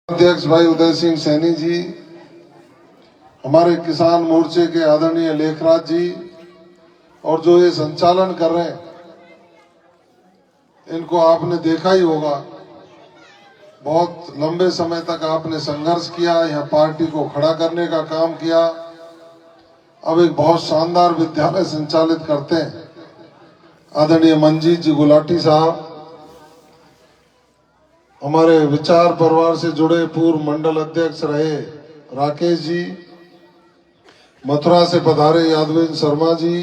अध्यक्ष भाई उदय सिंह सैनी जी, हमारे किसान मोर्चे के आदरणीय लेखराज जी और जो ये संचालन कर रहे हैं, इनको आपने देखा ही होगा। बहुत लंबे समय तक आपने संघर्ष किया, यहाँ पार्टी को खड़ा करने का काम किया। अब एक बहुत शानदार विद्यालय संचालित करते हैं आदरणीय मंजीत जी गुलाटी साहब। हमारे विचार परिवार से जुड़े पूर्व मंडल अध्यक्ष रहे राकेश जी, मथुरा से पधारे यादवेंद्र शर्मा जी,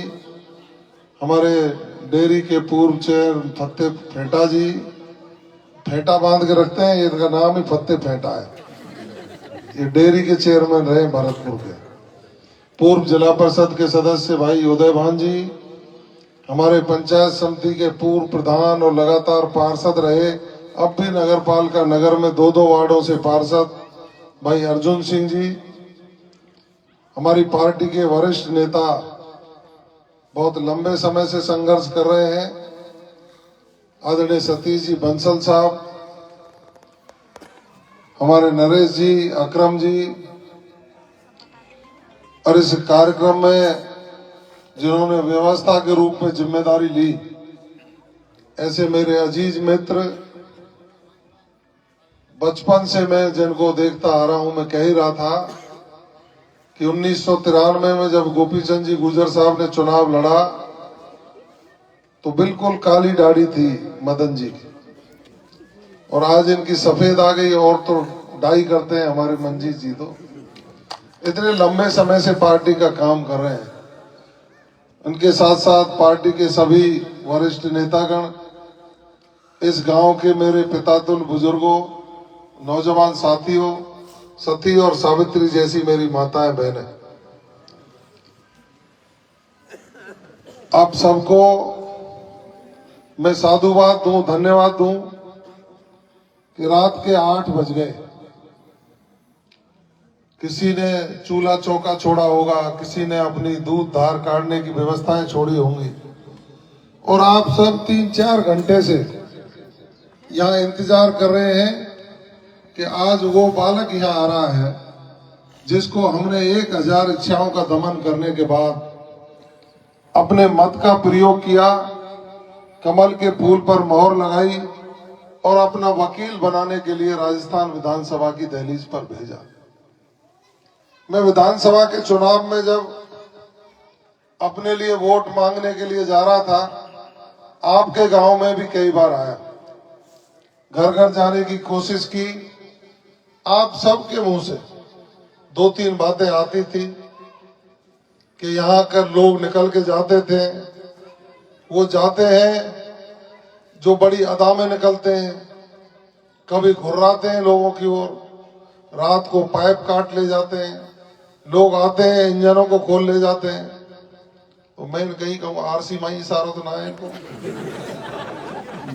हमारे डेयरी के पूर्व चेयर फत्ते फेंटा जी, फेंटा बांध के रखते हैं, इनका नाम ही फत्ते फेंटा है। ये डेयरी के चेयरमैन रहे भरतपुर के। पूर्व जिला परिषद के सदस्य भाई उदय भान जी, हमारे पंचायत समिति के पूर्व प्रधान और लगातार पार्षद रहे, अब भी नगर पालिका नगर में दो वार्डों से पार्षद भाई अर्जुन सिंह जी, हमारी पार्टी के वरिष्ठ नेता बहुत लंबे समय से संघर्ष कर रहे हैं आदरणीय सतीश जी बंसल साहब, हमारे नरेश जी, अकरम जी, और इस कार्यक्रम में जिन्होंने व्यवस्था के रूप में जिम्मेदारी ली, ऐसे मेरे अजीज मित्र, बचपन से मैं जिनको देखता आ रहा हूं। मैं कह ही रहा था कि 1993 में जब गोपी चंद जी गुजर साहब ने चुनाव लड़ा तो बिल्कुल काली दाढ़ी थी मदन जी की, और आज इनकी सफेद आ गई और तो डाई करते हैं हमारे मंजीत जी। तो इतने लंबे समय से पार्टी का काम कर रहे हैं। उनके साथ साथ पार्टी के सभी वरिष्ठ नेतागण, इस गांव के मेरे पितातुल बुजुर्गों, नौजवान साथियों, सती और सावित्री जैसी मेरी माताएं बहनें, आप सबको मैं साधुवाद दूं, धन्यवाद दूं कि रात के 8 बज गए। किसी ने चूल्हा चौका छोड़ा होगा, किसी ने अपनी दूध धार काटने की व्यवस्थाएं छोड़ी होंगी, और आप सब 3-4 घंटे से यहाँ इंतजार कर रहे हैं कि आज वो बालक यहाँ आ रहा है जिसको हमने 1000 इच्छाओं का दमन करने के बाद अपने मत का प्रयोग किया, कमल के फूल पर मोहर लगाई और अपना वकील बनाने के लिए राजस्थान विधानसभा की दहलीज पर भेजा। मैं विधानसभा के चुनाव में जब अपने लिए वोट मांगने के लिए जा रहा था, आपके गांव में भी कई बार आया, घर घर जाने की कोशिश की। आप सबके मुंह से 2-3 बातें आती थी कि यहाँ कर लोग निकल के जाते थे, वो जाते हैं जो बड़ी अदा में निकलते हैं, कभी घुर्राते हैं लोगों की ओर, रात को पाइप काट ले जाते हैं, लोग आते हैं इंजनों को खोल ले जाते हैं। तो मैंने कहीं कहूँ आरसी माई इशारा तो ना है इनको।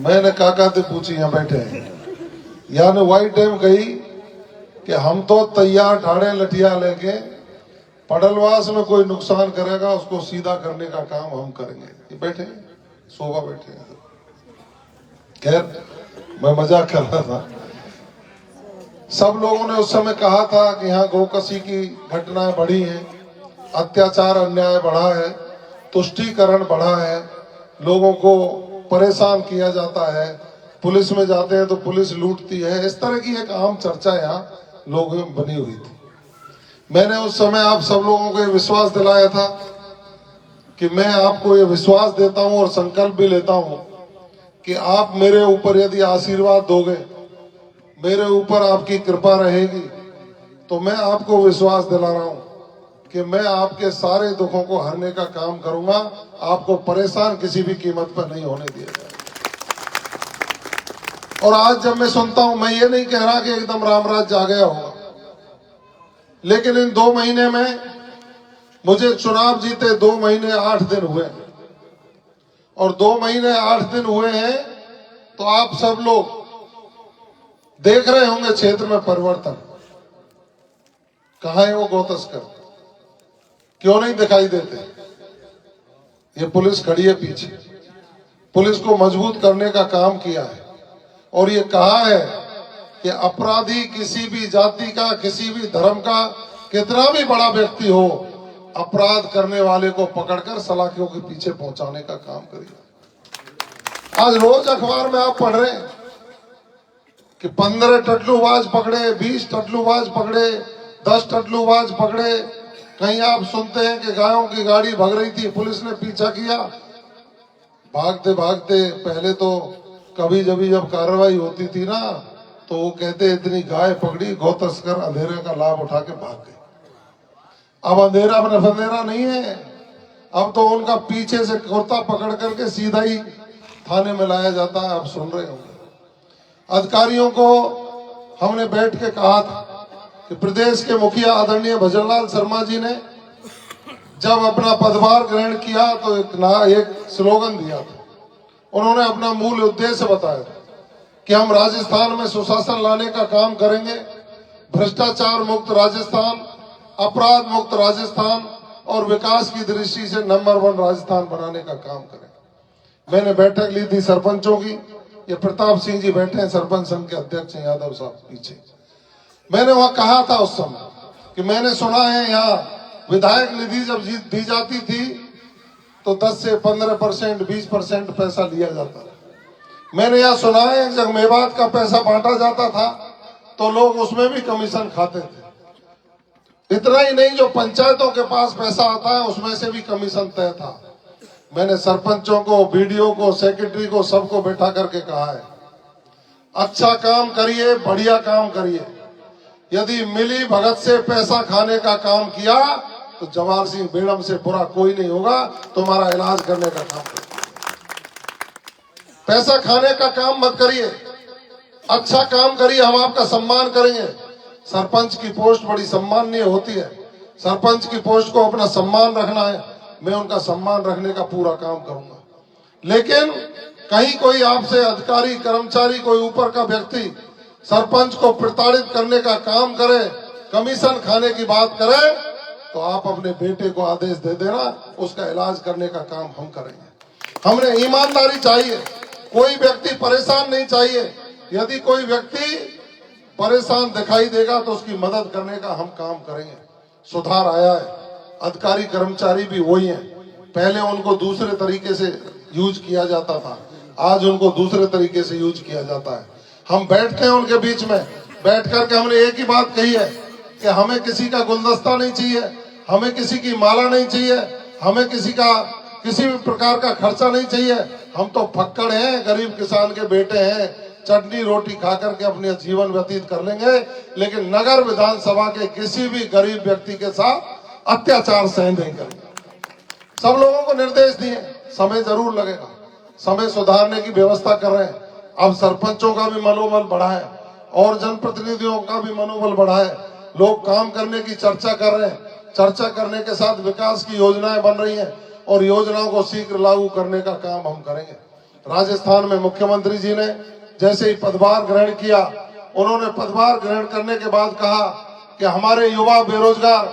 मैंने काका से पूछी, यहाँ बैठे हैं, यानी वही टाइम गई कि हम तो तैयार ठाड़े लठिया लेके पड़लवास में कोई नुकसान करेगा उसको सीधा करने का काम हम करेंगे। ये बैठे शोभा बैठे हैं। खैर मैं मजाक कर रहा था। सब लोगों ने उस समय कहा था कि यहाँ गोकसी की घटनाएं बढ़ी हैं, अत्याचार अन्याय बढ़ा है, तुष्टीकरण बढ़ा है, लोगों को परेशान किया जाता है, पुलिस में जाते हैं तो पुलिस लूटती है। इस तरह की एक आम चर्चा यहाँ लोगों में बनी हुई थी। मैंने उस समय आप सब लोगों को ये विश्वास दिलाया था कि मैं आपको ये विश्वास देता हूं और संकल्प भी लेता हूं कि आप मेरे ऊपर यदि आशीर्वाद दोगे, मेरे ऊपर आपकी कृपा रहेगी, तो मैं आपको विश्वास दिला रहा हूं कि मैं आपके सारे दुखों को हरने का काम करूंगा। आपको परेशान किसी भी कीमत पर नहीं होने दिया जाएगा। और आज जब मैं सुनता हूं, मैं ये नहीं कह रहा कि एकदम रामराज आ गया होगा, लेकिन इन 2 महीने में मुझे चुनाव जीते 2 महीने 8 दिन हुए, और 2 महीने 8 दिन हुए हैं तो आप सब लोग देख रहे होंगे क्षेत्र में परिवर्तन। कहां है वो गौतस्कर, क्यों नहीं दिखाई देते? ये पुलिस खड़ी है पीछे, पुलिस को मजबूत करने का काम किया है, और ये कहा है कि अपराधी किसी भी जाति का, किसी भी धर्म का, कितना भी बड़ा व्यक्ति हो, अपराध करने वाले को पकड़कर सलाखों के पीछे पहुंचाने का काम करिए। आज रोज अखबार में आप पढ़ रहे हैं कि 15 टटलूबाज पकड़े, 20 टटलूबाज पकड़े, 10 टटलूबाज पकड़े। कहीं आप सुनते हैं कि गायों की गाड़ी भाग रही थी, पुलिस ने पीछा किया, भागते भागते पहले तो कभी जब कार्रवाई होती थी ना, तो वो कहते इतनी गाय पकड़ी, गौ तस्कर अंधेरे का लाभ उठा के भाग गए। अब अंधेरा बंधेरा नहीं है, अब तो उनका पीछे से कुर्ता पकड़ करके सीधा ही थाने में लाया जाता है। आप सुन रहे होंगे। अधिकारियों को हमने बैठ के कहा था कि प्रदेश के मुखिया आदरणीय भजनलाल शर्मा जी ने जब अपना पदभार ग्रहण किया तो एक स्लोगन दिया था। उन्होंने अपना मूल उद्देश्य बताया था कि हम राजस्थान में सुशासन लाने का काम करेंगे, भ्रष्टाचार मुक्त राजस्थान, अपराध मुक्त राजस्थान और विकास की दृष्टि से नंबर 1 राजस्थान बनाने का काम करेंगे। मैंने बैठक ली थी सरपंचों की। ये प्रताप सिंह जी बैठे हैं, सरपंच संघ के अध्यक्ष हैं, यादव साहब पीछे। मैंने वहां कहा था उस समय कि मैंने सुना है यहाँ विधायक निधि जब दी जाती थी तो 10 से 15%, 20% पैसा लिया जाता था। मैंने यहाँ सुना है जब मेवात का पैसा बांटा जाता था तो लोग उसमें भी कमीशन खाते थे। इतना ही नहीं, जो पंचायतों के पास पैसा आता है उसमें से भी कमीशन तय था। मैंने सरपंचों को, बीडीओ को, सेक्रेटरी को, सबको बैठा करके कहा है, अच्छा काम करिए, बढ़िया काम करिए। यदि मिली भगत से पैसा खाने का काम किया तो जवाहर सिंह बेड़म से बुरा कोई नहीं होगा। तुम्हारा इलाज करने का काम करिए, पैसा खाने का काम मत करिए, अच्छा काम करिए, हम आपका सम्मान करेंगे। सरपंच की पोस्ट बड़ी सम्माननीय होती है। सरपंच की पोस्ट को अपना सम्मान रखना है, मैं उनका सम्मान रखने का पूरा काम करूंगा। लेकिन कहीं कोई आपसे अधिकारी, कर्मचारी, कोई ऊपर का व्यक्ति सरपंच को प्रताड़ित करने का काम करे, कमीशन खाने की बात करे, तो आप अपने बेटे को आदेश दे देना, उसका इलाज करने का काम हम करेंगे। हमने ईमानदारी चाहिए, कोई व्यक्ति परेशान नहीं चाहिए। यदि कोई व्यक्ति परेशान दिखाई देगा तो उसकी मदद करने का हम काम करेंगे। सुधार आया है, अधिकारी कर्मचारी भी वही हैं। पहले उनको दूसरे तरीके से यूज किया जाता था, आज उनको दूसरे तरीके से यूज किया जाता है। हम बैठते हैं उनके बीच में, बैठ करके हमने एक ही बात कही है कि हमें किसी का गुलदस्ता नहीं चाहिए, हमें किसी की माला नहीं चाहिए, हमें किसी भी प्रकार का खर्चा नहीं चाहिए। हम तो फक्कड़ हैं, गरीब किसान के बेटे हैं, चटनी रोटी खा करके अपने जीवन व्यतीत कर लेंगे, लेकिन नगर विधानसभा के किसी भी गरीब व्यक्ति के साथ अत्याचार सहन नहीं करेंगे। सब लोगों को निर्देश दिए, समय जरूर लगेगा, समय सुधारने की व्यवस्था कर रहे हैं। अब सरपंचों का भी मनोबल बढ़ा है और जनप्रतिनिधियों का भी मनोबल बढ़ा है। लोग काम करने की चर्चा कर रहे हैं, चर्चा करने के साथ विकास की योजनाएं बन रही हैं और योजनाओं को शीघ्र लागू करने का काम हम करेंगे। राजस्थान में मुख्यमंत्री जी ने जैसे ही पदभार ग्रहण किया, उन्होंने पदभार ग्रहण करने के बाद कहा कि हमारे युवा बेरोजगार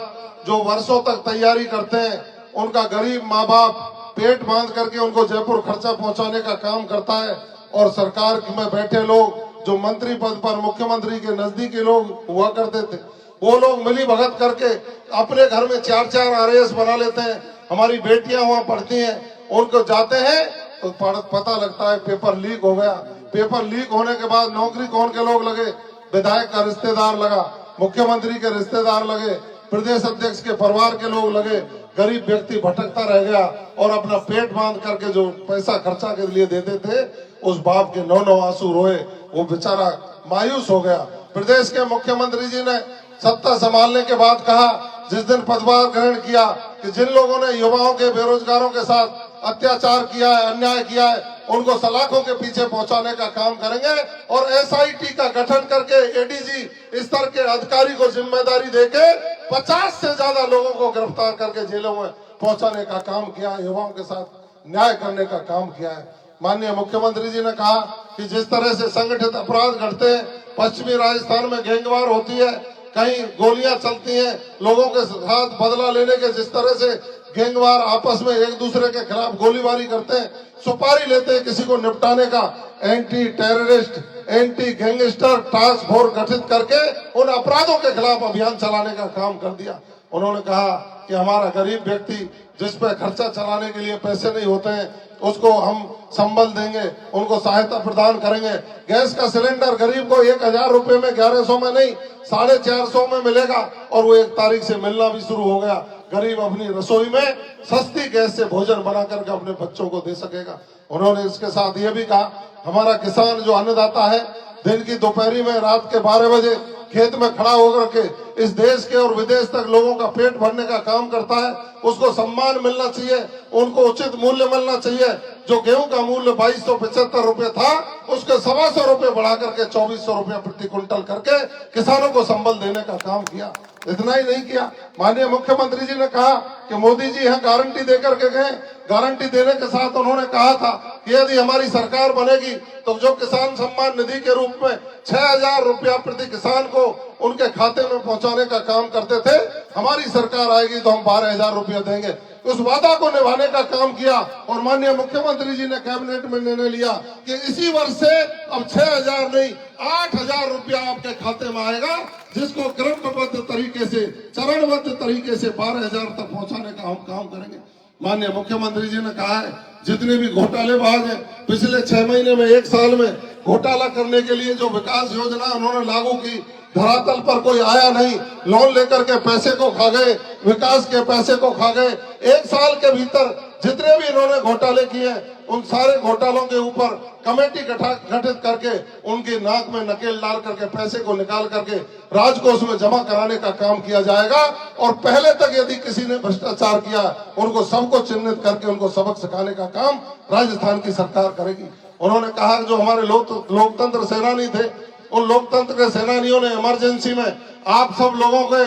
जो वर्षों तक तैयारी करते हैं, उनका गरीब माँ बाप पेट बांध करके उनको जयपुर खर्चा पहुंचाने का काम करता है, और सरकार में बैठे लोग जो मंत्री पद पर मुख्यमंत्री के नजदीकी लोग हुआ करते थे, वो लोग मिली भगत करके अपने घर में 4-4 RAS बना लेते हैं। हमारी बेटियां वहां पढ़ती हैं, उनको जाते हैं तो पता लगता है पेपर लीक हो गया। पेपर लीक होने के बाद नौकरी कौन के लोग लगे? विधायक का रिश्तेदार लगा, मुख्यमंत्री के रिश्तेदार लगे, प्रदेश अध्यक्ष के परिवार के लोग लगे। गरीब व्यक्ति भटकता रह गया और अपना पेट बांध करके जो पैसा खर्चा के लिए देते थे, उस बाप के 9 आंसू रोए, वो बेचारा मायूस हो गया। प्रदेश के मुख्यमंत्री जी ने सत्ता संभालने के बाद कहा, जिस दिन पदभार ग्रहण किया, कि जिन लोगों ने युवाओं के, बेरोजगारों के साथ अत्याचार किया है, अन्याय किया है, उनको सलाखों के पीछे पहुंचाने का काम करेंगे और SIT का गठन करके ADG स्तर के अधिकारी को जिम्मेदारी देके 50 से ज्यादा लोगों को गिरफ्तार करके जेलों में पहुंचाने का काम किया है, युवाओं के साथ न्याय करने का काम किया है। माननीय मुख्यमंत्री जी ने कहा कि जिस तरह से संगठित अपराध घटते हैं, पश्चिमी राजस्थान में गैंगवार होती है, कहीं गोलियां चलती हैं, लोगों के साथ बदला लेने के जिस तरह से गैंगवार आपस में एक दूसरे के खिलाफ गोलीबारी करते हैं, सुपारी लेते हैं किसी को निपटाने का, anti terrorist anti gangster task force गठित करके उन अपराधों के खिलाफ अभियान चलाने का काम कर दिया। उन्होंने कहा कि हमारा गरीब व्यक्ति जिस पे खर्चा चलाने के लिए पैसे नहीं होते हैं उसको हम संबल देंगे, उनको सहायता प्रदान करेंगे। गैस का सिलेंडर गरीब को 1000 रुपए में 1100 में नहीं 450 में मिलेगा और वो 1 तारीख से मिलना भी शुरू हो गया। गरीब अपनी रसोई में सस्ती गैस से भोजन बना करके अपने बच्चों को दे सकेगा। उन्होंने इसके साथ ये भी कहा हमारा किसान जो अन्नदाता है दिन की दोपहरी में रात के 12 बजे खेत में खड़ा होकर के इस देश के और विदेश तक लोगों का पेट भरने का काम करता है, उसको सम्मान मिलना चाहिए, उनको उचित मूल्य मिलना चाहिए। जो गेहूं का मूल्य 2275 रुपए था उसके 125 रुपए बढ़ा करके 2400 रुपए प्रति क्विंटल करके किसानों को संबल देने का काम किया। इतना ही नहीं किया, माननीय मुख्यमंत्री जी ने कहा कि मोदी जी यहाँ गारंटी देकर के गए। गारंटी देने के साथ उन्होंने कहा था कि यदि हमारी सरकार बनेगी तो जो किसान सम्मान निधि के रूप में 6000 रुपया प्रति किसान को उनके खाते में पहुंचाने का काम करते थे, हमारी सरकार आएगी तो हम 12000 रुपया देंगे। उस वादा को निभाने का काम किया और माननीय मुख्यमंत्री जी ने कैबिनेट में निर्णय लिया कि इसी वर्ष से अब 6000 नहीं 8000 रुपया आपके खाते में आएगा, जिसको क्रमबद्ध तरीके से चरणबद्ध तरीके से 12000 तक पहुंचाने का हम काम करेंगे। माननीय मुख्यमंत्री जी ने कहा है जितने भी घोटालेबाज हैं पिछले 6 महीने में 1 साल में घोटाला करने के लिए जो विकास योजना उन्होंने लागू की, धरातल पर कोई आया नहीं, लोन लेकर के पैसे को खा गए, विकास के पैसे को खा गए। 1 साल के भीतर जितने भी इन्होंने घोटाले किए उन सारे घोटालों के ऊपर कमेटी गठित करके उनकी नाक में नकेल डाल करके पैसे को निकाल करके राजकोष में जमा कराने का काम किया जाएगा। और पहले तक यदि किसी ने भ्रष्टाचार किया उनको सबको चिन्हित करके उनको सबक सिखाने का काम राजस्थान की सरकार करेगी। उन्होंने कहा जो हमारे लोकतंत्र सेनानी थे उन लोकतंत्र के सेनानियों ने इमरजेंसी में आप सब लोगों के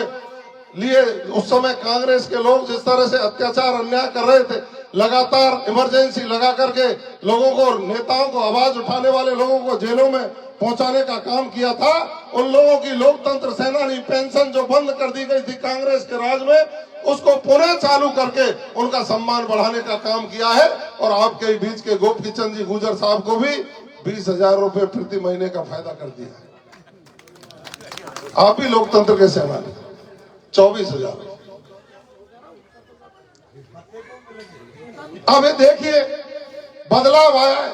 लिए उस समय कांग्रेस के लोग जिस तरह से अत्याचार अन्याय कर रहे थे, लगातार इमरजेंसी लगा करके लोगों को, नेताओं को, आवाज उठाने वाले लोगों को जेलों में पहुंचाने का काम किया था। उन लोगों की लोकतंत्र सेनानी पेंशन जो बंद कर दी गई थी कांग्रेस के राज में, उसको पुनः चालू करके उनका सम्मान बढ़ाने का काम किया है। और आपके बीच के गोपी चंद जी गुजर साहब को भी 20,000 रुपए प्रति महीने का फायदा कर दिया है। आप भी लोकतंत्र के सेनानी 24,000। अब ये देखिए बदलाव आया है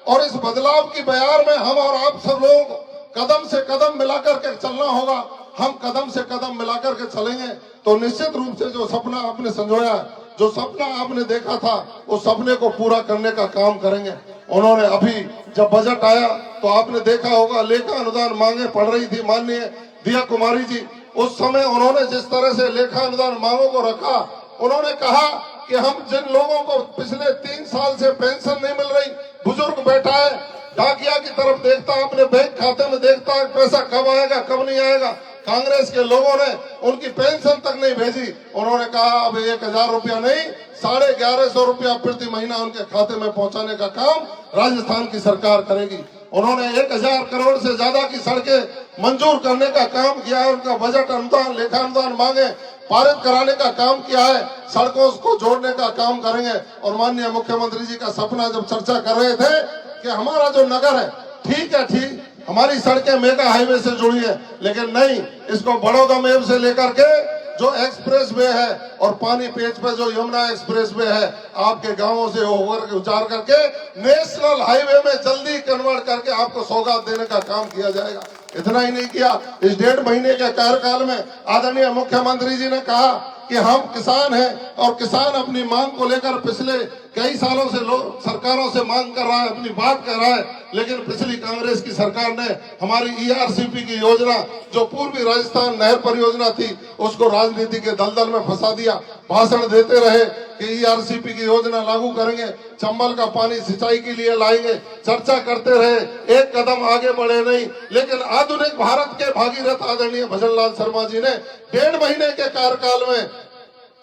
और इस बदलाव की बयार में हम और आप सब लोग कदम से कदम मिलाकर के चलना होगा। हम कदम से कदम मिलाकर के चलेंगे तो निश्चित रूप से जो सपना आपने संजोया, जो सपना आपने देखा था, उस सपने को पूरा करने का काम करेंगे। उन्होंने अभी जब बजट आया तो आपने देखा होगा लेखा अनुदान मांगे पड़ रही थी माननीय दिया कुमारी जी, उस समय उन्होंने जिस तरह से लेखा अनुदान मांगों को रखा, उन्होंने कहा कि हम जिन लोगों को पिछले 3 साल से पेंशन नहीं मिल रही, बुजुर्ग बैठा है डाकिया की तरफ देखता है, अपने बैंक खाते में देखता है पैसा कब आएगा कब नहीं आएगा, कांग्रेस के लोगों ने उनकी पेंशन तक नहीं भेजी। उन्होंने कहा अब 1000 रुपया नहीं 1150 रुपया प्रति महीना उनके खाते में पहुंचाने का काम राजस्थान की सरकार करेगी। उन्होंने 1000 करोड़ से ज्यादा की सड़कें मंजूर करने का काम किया है। उनका बजट अनुदान, लेखा अनुदान मांगे पारित कराने का काम किया है। सड़कों को जोड़ने का काम करेंगे। और माननीय मुख्यमंत्री जी का सपना जब चर्चा कर रहे थे कि हमारा जो नगर है ठीक है, ठीक हमारी सड़कें मेगा हाईवे से जुड़ी है, लेकिन नहीं, इसको बड़ौदा मेव से लेकर के जो एक्सप्रेस वे है और पानी पेज पे जो यमुना एक्सप्रेस वे है, आपके गांवों से होकर उचार करके नेशनल हाईवे में जल्दी कन्वर्ट करके आपको सौगात देने का काम किया जाएगा। इतना ही नहीं किया, इस 1.5 महीने के कार्यकाल में आदरणीय मुख्यमंत्री जी ने कहा कि हम किसान हैं और किसान अपनी मांग को लेकर पिछले कई सालों से लोग सरकारों से मांग कर रहा है, अपनी बात कर रहा है, लेकिन पिछली कांग्रेस की सरकार ने हमारी ERCP की योजना जो पूर्वी राजस्थान नहर परियोजना थी उसको राजनीति के दलदल में फंसा दिया। भाषण देते रहे कि ERCP की योजना लागू करेंगे, चंबल का पानी सिंचाई के लिए लाएंगे, चर्चा करते रहे, एक कदम आगे बढ़े नहीं। लेकिन आधुनिक भारत के भागीरथ आदरणीय भजन लाल शर्मा जी ने 1.5 महीने के कार्यकाल में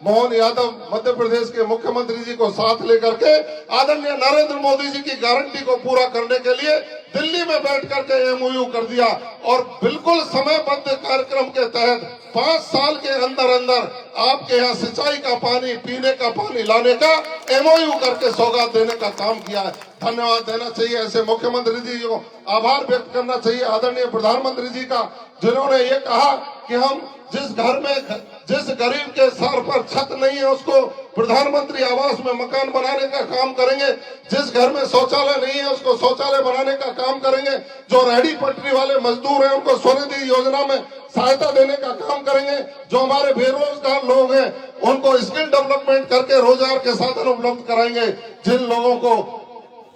मोहन यादव मध्य प्रदेश के मुख्यमंत्री जी को साथ लेकर के आदरणीय नरेंद्र मोदी जी की गारंटी को पूरा करने के लिए दिल्ली में बैठ करके एमओयू कर दिया और बिल्कुल समयबद्ध कार्यक्रम के तहत 5 साल के अंदर अंदर आपके यहाँ सिंचाई का पानी, पीने का पानी लाने का एमओयू करके सौगात देने का काम किया है। धन्यवाद देना चाहिए ऐसे मुख्यमंत्री जी को, आभार व्यक्त करना चाहिए आदरणीय प्रधानमंत्री जी का, जिन्होंने ये कहा कि हम जिस गरीब के सर पर छत नहीं है उसको प्रधानमंत्री आवास में मकान बनाने का काम करेंगे, जिस घर में शौचालय नहीं है उसको शौचालय बनाने का काम करेंगे, जो रेहड़ी पटरी वाले मजदूर हैं उनको स्वनिधि योजना में सहायता देने का काम करेंगे, जो हमारे बेरोजगार लोग हैं उनको स्किल डेवलपमेंट करके रोजगार के साधन उपलब्ध कराएंगे, जिन लोगों को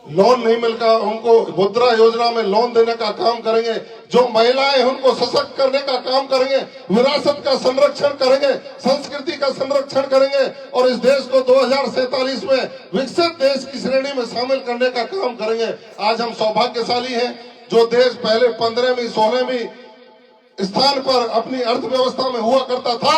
लोन नहीं मिलता उनको मुद्रा योजना में लोन देने का काम करेंगे, जो महिलाएं उनको सशक्त करने का काम करेंगे, विरासत का संरक्षण करेंगे, संस्कृति का संरक्षण करेंगे और इस देश को 2047 में विकसित देश की श्रेणी में शामिल करने का काम करेंगे। आज हम सौभाग्यशाली हैं, जो देश पहले 15वीं 16वीं स्थान पर अपनी अर्थव्यवस्था में हुआ करता था,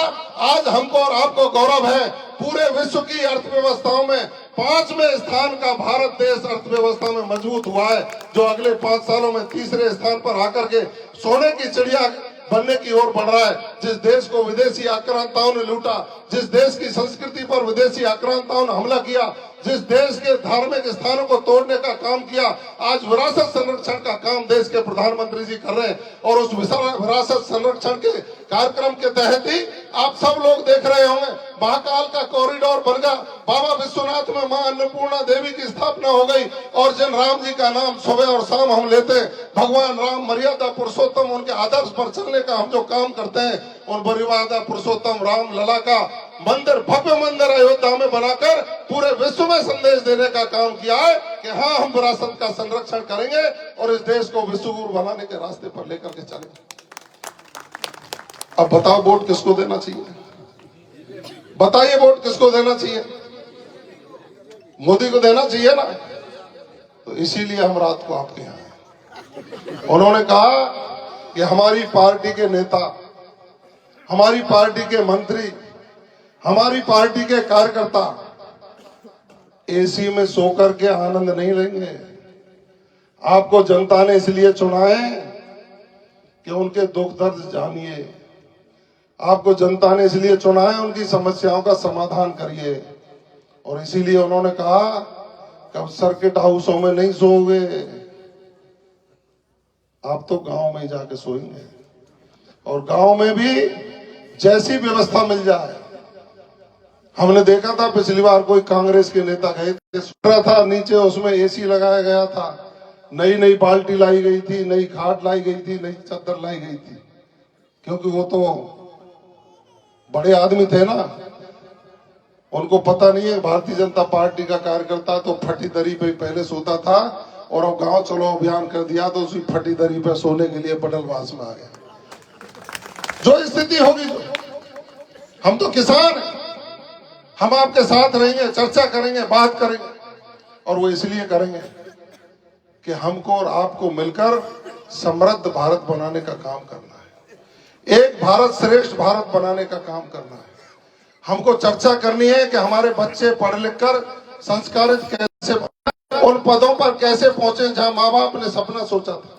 आज हमको और आपको गौरव है पूरे विश्व की अर्थव्यवस्थाओं में 5वें स्थान का भारत देश अर्थव्यवस्था में मजबूत हुआ है, जो अगले 5 सालों में 3रे स्थान पर आकर के सोने की चिड़िया बनने की ओर बढ़ रहा है। जिस देश को विदेशी आक्रांताओं ने लूटा, जिस देश की संस्कृति पर विदेशी आक्रांताओं ने हमला किया, जिस देश के धार्मिक स्थानों को तोड़ने का काम किया, आज विरासत संरक्षण का काम देश के प्रधानमंत्री जी कर रहे हैं और उस विरासत संरक्षण के कार्यक्रम के तहत ही आप सब लोग देख रहे होंगे महाकाल का कॉरिडोर बन गया, बाबा विश्वनाथ में मां अन्नपूर्णा देवी की स्थापना हो गई और जिन राम जी का नाम सुबह और शाम हम लेते हैं, भगवान राम मर्यादा पुरुषोत्तम, उनके आदर्श पर चलने का हम जो काम करते हैं, उन मर्यादा पुरुषोत्तम राम लला का मंदिर, भव्य मंदिर अयोध्या में बनाकर पूरे विश्व में संदेश देने का काम किया है कि हाँ, हम विरासत का संरक्षण करेंगे और इस देश को विश्वगुरु बनाने के रास्ते पर लेकर के चलेंगे। अब बताओ वोट किसको देना चाहिए? बताइए वोट किसको देना चाहिए? मोदी को देना चाहिए ना? तो इसीलिए हम रात को आपके यहाँ आए। उन्होंने कहा कि हमारी पार्टी के नेता, हमारी पार्टी के मंत्री, हमारी पार्टी के कार्यकर्ता एसी में सोकर के आनंद नहीं लेंगे। आपको जनता ने इसलिए चुना है कि उनके दुख दर्द जानिए, आपको जनता ने इसलिए चुना है उनकी समस्याओं का समाधान करिए। और इसीलिए उन्होंने कहा कि अब सर्किट हाउसों में नहीं सोओगे, आप तो गांव में जाके सोएंगे और गांव में भी जैसी व्यवस्था मिल जाए। हमने देखा था पिछली बार कोई कांग्रेस के नेता गए थे, सुना था नीचे उसमें एसी लगाया गया था, नई नई बाल्टी लाई गई थी, नई खाट लाई गई थी, नई चादर लाई गई थी, क्योंकि वो तो बड़े आदमी थे ना, उनको पता नहीं है भारतीय जनता पार्टी का कार्यकर्ता तो फटी दरी पे पहले सोता था और अब गांव चलो अभियान कर दिया तो उसी फटी दरी पे सोने के लिए बडलवास में आ गया। जो स्थिति होगी, हम तो किसान हैं, हम आपके साथ रहेंगे, चर्चा करेंगे, बात करेंगे और वो इसलिए करेंगे कि हमको और आपको मिलकर समृद्ध भारत बनाने का काम करना है, एक भारत श्रेष्ठ भारत बनाने का काम करना है। हमको चर्चा करनी है कि हमारे बच्चे पढ़ लिख कर संस्कारित कैसे, उन पदों पर कैसे पहुंचे जहां माँ बाप ने सपना सोचा था।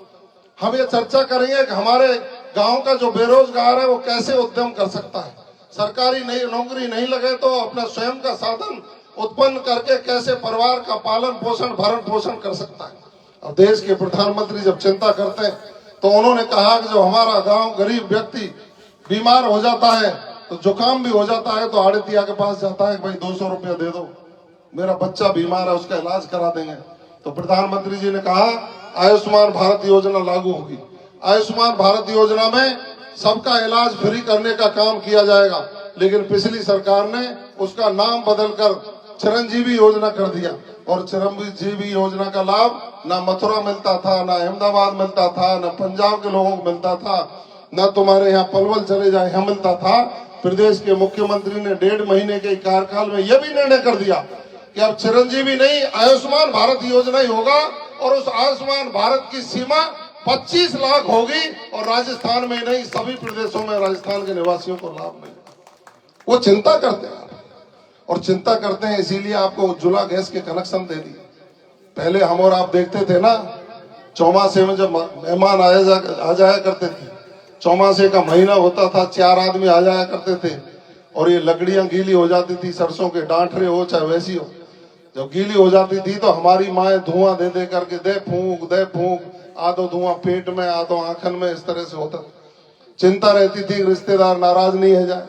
हम ये चर्चा करेंगे कि हमारे गांव का जो बेरोजगार है वो कैसे उद्यम कर सकता है, सरकारी नई नौकरी नहीं लगे तो अपना स्वयं का साधन उत्पन्न करके कैसे परिवार का पालन पोषण भरण पोषण कर सकता है। और देश के प्रधानमंत्री जब चिंता करते हैं तो उन्होंने कहा कि जो हमारा गांव गरीब व्यक्ति बीमार हो जाता है तो जुकाम भी हो जाता है तो आड़तिया के पास जाता है, भाई 200 रुपया दे दो, मेरा बच्चा बीमार है उसका इलाज करा देंगे। तो प्रधानमंत्री जी ने कहा आयुष्मान भारत योजना लागू होगी। आयुष्मान भारत योजना में सबका इलाज फ्री करने का काम किया जाएगा, लेकिन पिछली सरकार ने उसका नाम बदलकर चिरंजीवी योजना कर दिया और चिरंजीवी योजना का लाभ ना मथुरा मिलता था, ना अहमदाबाद मिलता था, ना पंजाब के लोगों को मिलता था, ना तुम्हारे यहाँ पलवल चले जाए यहाँ मिलता था। प्रदेश के मुख्यमंत्री ने 1.5 महीने के कार्यकाल में यह भी निर्णय कर दिया कि अब चिरंजीवी नहीं आयुष्मान भारत योजना ही होगा और उस आयुष्मान भारत की सीमा 25 लाख होगी और राजस्थान में नहीं सभी प्रदेशों में राजस्थान के निवासियों को लाभ मिलेगा। वो चिंता करते हैं। और चिंता करते हैं, इसीलिए आपको उज्ज्वला गैस के कनेक्शन दे दिए। पहले हम और आप देखते थे ना, चौमासे में जब मेहमान आ जाया करते थे, चौमासे का महीना होता था, 4 आदमी आ जाया करते थे और ये लकड़ियां गीली हो जाती थी, सरसों के डांठरे हो चाहे वैसी हो, जब गीली हो जाती थी तो हमारी माए धुआं दे दे करके दे फूंक, आधो धुआं पेट में आधो आंखन में, इस तरह से होता। चिंता रहती थी रिश्तेदार नाराज नहीं है जाए,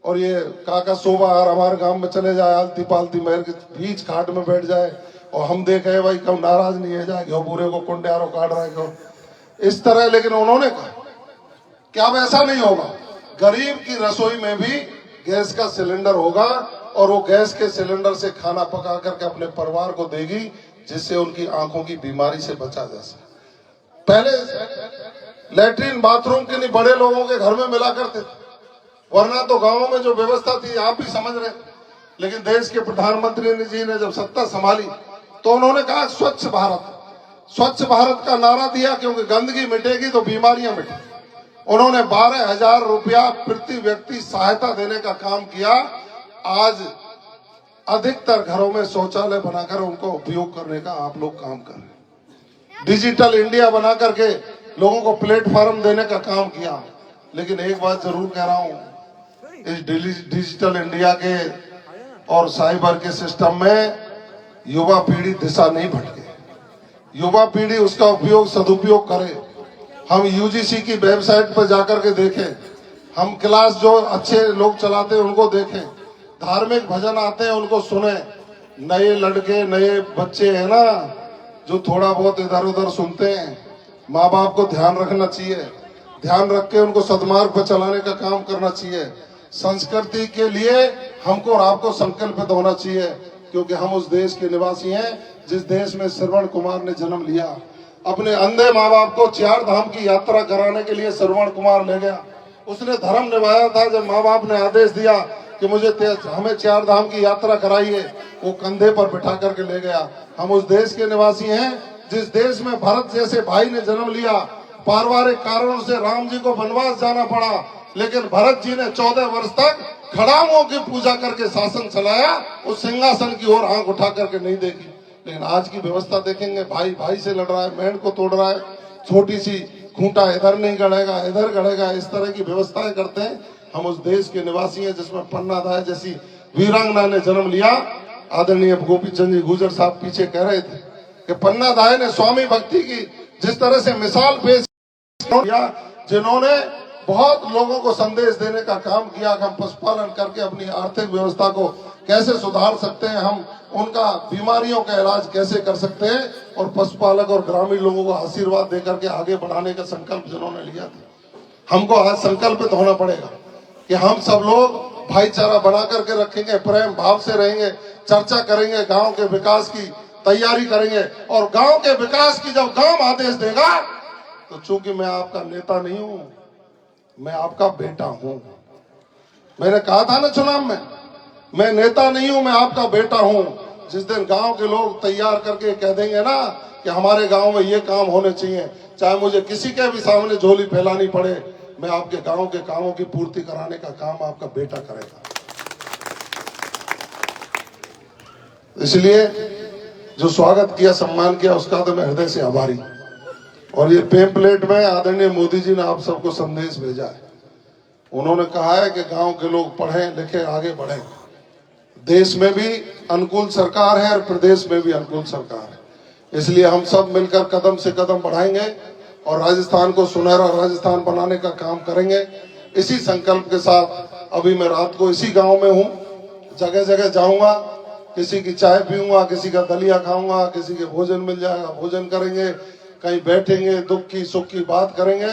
और ये काका शोभा हमारे गांव में चले जाए, आलती पालती महल के बीच खाट में बैठ जाए और हम देखे भाई कब नाराज नहीं है जाए, क्यों पूरे को कुंडियारों काट रहा है क्यों, इस तरह। लेकिन उन्होंने कहा कि अब ऐसा नहीं होगा, गरीब की रसोई में भी गैस का सिलेंडर होगा और वो गैस के सिलेंडर से खाना पका करके अपने परिवार को देगी, जिससे उनकी आंखों की बीमारी से बचा जा सके। पहले लैट्रिन बाथरूम के लिए बड़े लोगों के घर में मिला करते थे, वरना तो गांवों में जो व्यवस्था थी आप भी समझ रहे। लेकिन देश के प्रधानमंत्री जी ने जब सत्ता संभाली तो उन्होंने कहा स्वच्छ भारत का नारा दिया, क्योंकि गंदगी मिटेगी तो बीमारियां मिटेगी। उन्होंने 12,000 रुपया प्रति व्यक्ति सहायता देने का काम किया। आज अधिकतर घरों में शौचालय बनाकर उनको उपयोग करने का आप लोग काम कर रहे हैं। डिजिटल इंडिया बना करके लोगों को प्लेटफॉर्म देने का काम किया। लेकिन एक बात जरूर कह रहा हूं, इस डिजिटल इंडिया के और साइबर के सिस्टम में युवा पीढ़ी दिशा नहीं भटके, युवा पीढ़ी उसका उपयोग सदुपयोग करे। हम यूजीसी की वेबसाइट पर जाकर के देखें, हम क्लास जो अच्छे लोग चलाते हैं उनको देखें, धार्मिक भजन आते हैं उनको सुने। नए लड़के नए बच्चे हैं ना जो थोड़ा बहुत इधर उधर सुनते हैं, माँ बाप को ध्यान रखना चाहिए, ध्यान रख के उनको सदमार्ग पर चलाने का काम करना चाहिए। संस्कृति के लिए हमको और आपको संकल्पित होना चाहिए, क्योंकि हम उस देश के निवासी हैं जिस देश में श्रवण कुमार ने जन्म लिया। अपने अंधे माँ बाप को 4 धाम की यात्रा कराने के लिए श्रवण कुमार ले गया। उसने धर्म निभाया था। जब माँ बाप ने आदेश दिया कि हमें 4 धाम की यात्रा कराइए, वो कंधे पर बिठा करके ले गया। हम उस देश के निवासी हैं जिस देश में भरत जैसे भाई ने जन्म लिया। पारिवारिक कारणों से राम जी को वनवास जाना पड़ा, लेकिन भरत जी ने 14 वर्ष तक खड़ाओं की पूजा करके शासन चलाया, उस सिंहासन की ओर आंख उठा करके नहीं देखी। लेकिन आज की व्यवस्था देखेंगे, भाई भाई से लड़ रहा है, मेंढ को तोड़ रहा है, छोटी सी खूंटा इधर नहीं गड़ेगा इधर गड़ेगा, इस तरह की व्यवस्थाएं करते हैं। हम उस देश के निवासी हैं जिसमें पन्ना दाई जैसी वीरांगना ने जन्म लिया। आदरणीय गोपी चंद जी गुजर साहब पीछे कह रहे थे कि पन्ना दाई ने स्वामी भक्ति की जिस तरह से मिसाल पेश किया, जिन्होंने बहुत लोगों को संदेश देने का काम किया कि हम पशुपालन करके अपनी आर्थिक व्यवस्था को कैसे सुधार सकते हैं, हम उनका बीमारियों का इलाज कैसे कर सकते हैं, और पशुपालक और ग्रामीण लोगों को आशीर्वाद देकर के आगे बढ़ाने का संकल्प जिन्होंने लिया था। हमको आज संकल्पित होना पड़ेगा कि हम सब लोग भाईचारा बना करके रखेंगे, प्रेम भाव से रहेंगे, चर्चा करेंगे, गांव के विकास की तैयारी करेंगे। और गांव के विकास की जब गांव आदेश देगा तो चूंकि मैं आपका नेता नहीं हूं, मैं आपका बेटा हूं। मैंने कहा था ना चुनाव में, मैं नेता नहीं हूं, मैं आपका बेटा हूं। जिस दिन गांव के लोग तैयार करके कह देंगे ना कि हमारे गांव में ये काम होने चाहिए, चाहे मुझे किसी के भी सामने झोली फैलानी पड़े, मैं आपके गांव के कामों की पूर्ति कराने का काम आपका बेटा करेगा। इसलिए जो स्वागत किया, सम्मान किया, उसका तो मैं हृदय से आभारी। और ये पेम्पलेट में आदरणीय मोदी जी ने आप सबको संदेश भेजा है। उन्होंने कहा है कि गांव के लोग पढ़ें लिखें आगे बढ़ें। देश में भी अनुकूल सरकार है और प्रदेश में भी अनुकूल सरकार है, इसलिए हम सब मिलकर कदम से कदम बढ़ाएंगे और राजस्थान को सुनहरा राजस्थान बनाने का काम करेंगे। इसी संकल्प के साथ अभी मैं रात को इसी गांव में हूं, जगह जगह जाऊंगा, किसी की चाय पीऊंगा, किसी का दलिया खाऊंगा, किसी के भोजन मिल जाएगा भोजन करेंगे, कहीं बैठेंगे, दुख की सुख की बात करेंगे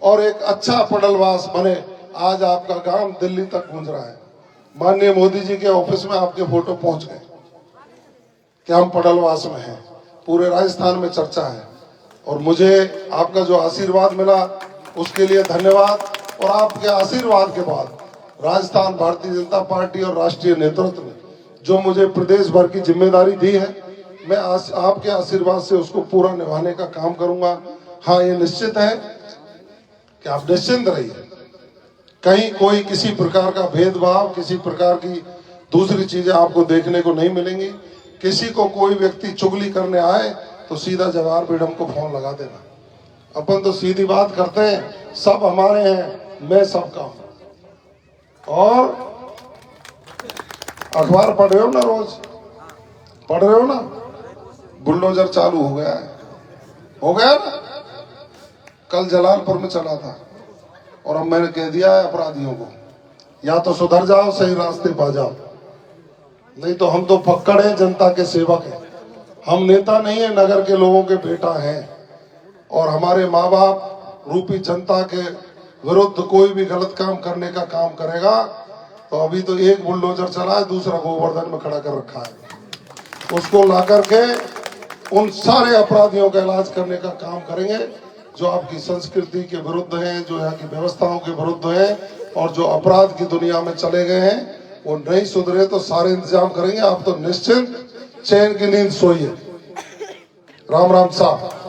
और एक अच्छा पडलवास बने। आज आपका गांव दिल्ली तक पहुंच रहा है, माननीय मोदी जी के ऑफिस में आपके फोटो पहुंच गए कि हम पडलवास में हैं, पूरे राजस्थान में चर्चा है। और मुझे आपका जो आशीर्वाद मिला उसके लिए धन्यवाद। और आपके आशीर्वाद के बाद राजस्थान भारतीय जनता पार्टी और राष्ट्रीय नेतृत्व ने जो मुझे प्रदेश भर की जिम्मेदारी दी है, मैं आपके आशीर्वाद से उसको पूरा निभाने का काम करूंगा। हाँ, ये निश्चित है कि आप निश्चिंत रहिए, कहीं कोई किसी प्रकार का भेदभाव, किसी प्रकार की दूसरी चीजें आपको देखने को नहीं मिलेंगी। किसी को कोई व्यक्ति चुगली करने आए तो सीधा जवाहर मैडम को फोन लगा देना। अपन तो सीधी बात करते हैं, सब हमारे हैं, मैं सबका हूं। और अखबार पढ़ रहे हो ना, रोज पढ़ रहे हो ना, बुलडोजर चालू हो गया है, हो गया ना। कल जलालपुर में चला था और अब मैंने कह दिया है अपराधियों को, या तो सुधर जाओ, सही रास्ते पा जाओ, नहीं तो हम तो फक्कड़ हैं, जनता के सेवक हैं। हम नेता नहीं है, नगर के लोगों के बेटा हैं। और हमारे माँ बाप रूपी जनता के विरुद्ध कोई भी गलत काम करने का काम करेगा तो अभी तो एक बुलडोजर चला है, दूसरा गोवर्धन में खड़ा कर रखा है, उसको ला करके उन सारे अपराधियों का इलाज करने का काम करेंगे जो आपकी संस्कृति के विरुद्ध हैं, जो यहाँ की व्यवस्थाओं के विरुद्ध हैं और जो अपराध की दुनिया में चले गए हैं। वो नहीं सुधरे तो सारे इंतजाम करेंगे। आप तो निश्चिंत चैन की नींद सोइए। राम राम साहब।